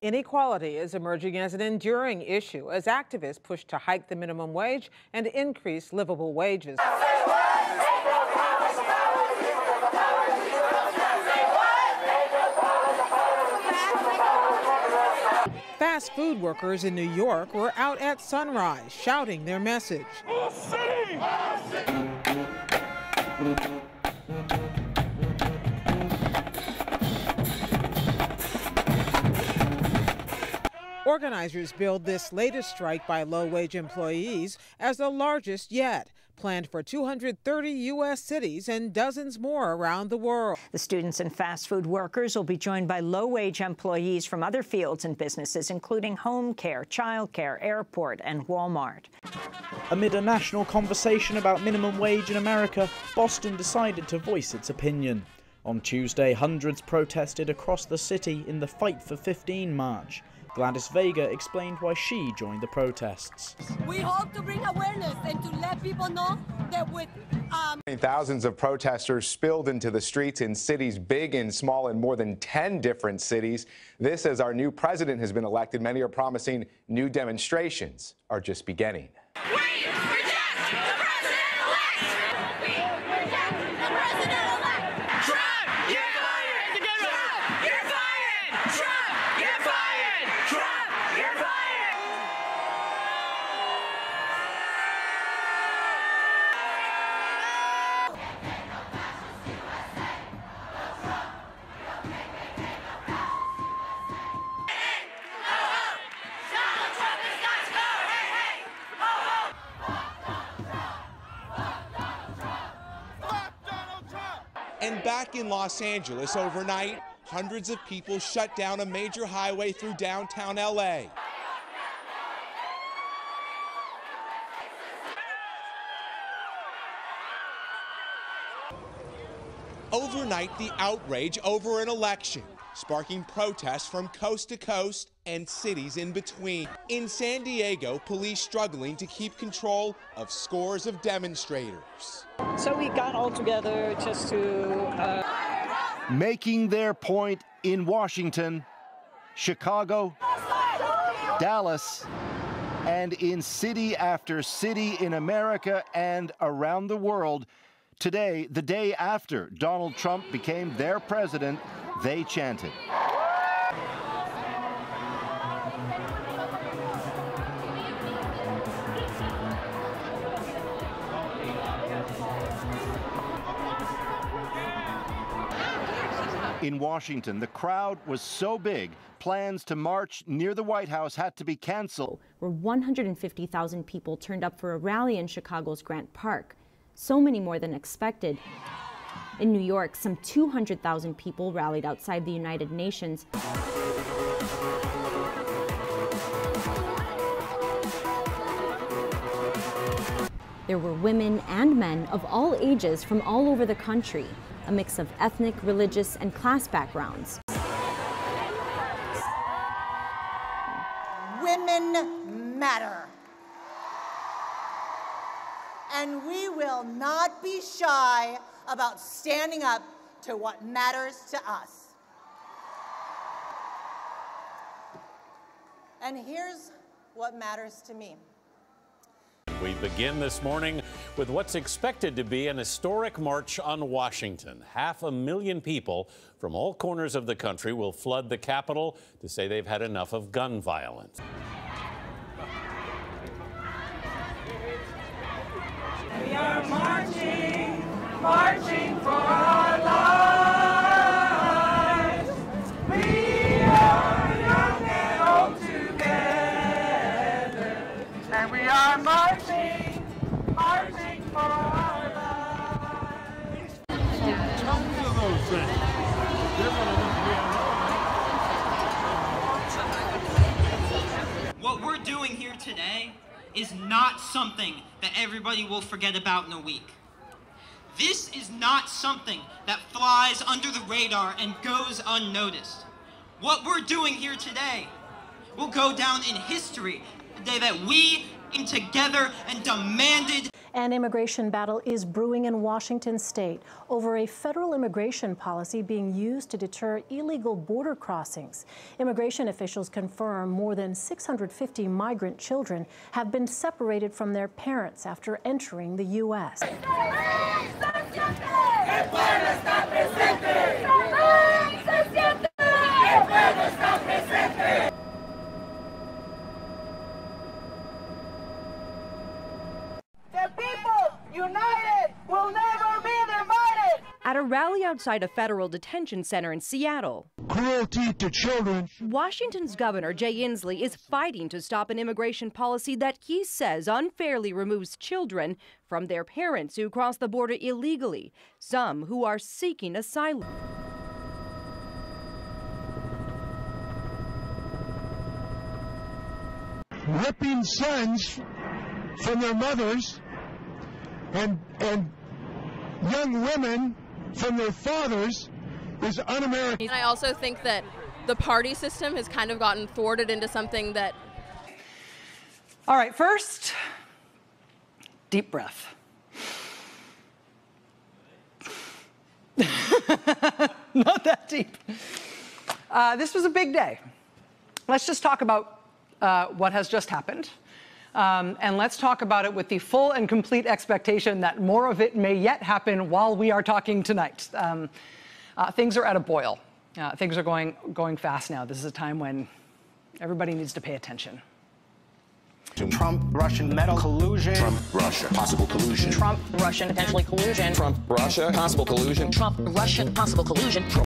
Inequality is emerging as an enduring issue as activists push to hike the minimum wage and increase livable wages. Fast food workers in New York were out at sunrise shouting their message. All city! All city! Organizers billed this latest strike by low-wage employees as the largest yet, planned for 230 U.S. cities and dozens more around the world. The students and fast food workers will be joined by low-wage employees from other fields and businesses, including home care, child care, airport, and Walmart. Amid a national conversation about minimum wage in America, Boston decided to voice its opinion. On Tuesday, hundreds protested across the city in the Fight for 15 march. Gladys Vega explained why she joined the protests. We hope to bring awareness and to let people know that with Thousands of protesters spilled into the streets in cities big and small in more than 10 different cities. This as our new president has been elected. Many are promising new demonstrations are just beginning. And back in Los Angeles overnight, hundreds of people shut down a major highway through downtown LA. Overnight, the outrage over an election, sparking protests from coast to coast and cities in between. In San Diego, police struggling to keep control of scores of demonstrators. So we got all together just to... Making their point in Washington, Chicago, Dallas, and in city after city in America and around the world. Today, the day after Donald Trump became their president, they chanted. In Washington, the crowd was so big, plans to march near the White House had to be canceled. Where 150,000 people turned up for a rally in Chicago's Grant Park, so many more than expected. In New York, some 200,000 people rallied outside the United Nations. There were women and men of all ages from all over the country, a mix of ethnic, religious, and class backgrounds. Women matter. And we will not be shy about standing up to what matters to us. And here's what matters to me. We begin this morning with what's expected to be an historic march on Washington. 500,000 people from all corners of the country will flood the Capitol to say they've had enough of gun violence. We are marching, marching for our lives. We are young and old together, and we are marching, marching for our lives. Tell me of those things. What we're doing here today is not something that everybody will forget about in a week. This is not something that flies under the radar and goes unnoticed. What we're doing here today will go down in history, the day that we came together and demanded. An immigration battle is brewing in Washington state over a federal immigration policy being used to deter illegal border crossings. Immigration officials confirm more than 650 migrant children have been separated from their parents after entering the U.S. United will never be divided. At a rally outside a federal detention center in Seattle, Cruelty to children. Washington's Governor Jay Inslee is fighting to stop an immigration policy that he says unfairly removes children from their parents who cross the border illegally, some who are seeking asylum. Ripping sons from their mothers and young women from their fathers is un-American. And I also think that the party system has kind of gotten thwarted into something that... All right, first, deep breath. Not that deep. This was a big day. Let's just talk about what has just happened. And let's talk about it with the full and complete expectation that more of it may yet happen while we are talking tonight. Things are at a boil. Things are going fast now. This is a time when everybody needs to pay attention. Trump, Russian metal collusion. Trump, Russia, possible collusion. Trump, Russian, potentially collusion. Trump, Russia, possible collusion. Trump, Russian, possible collusion. Trump,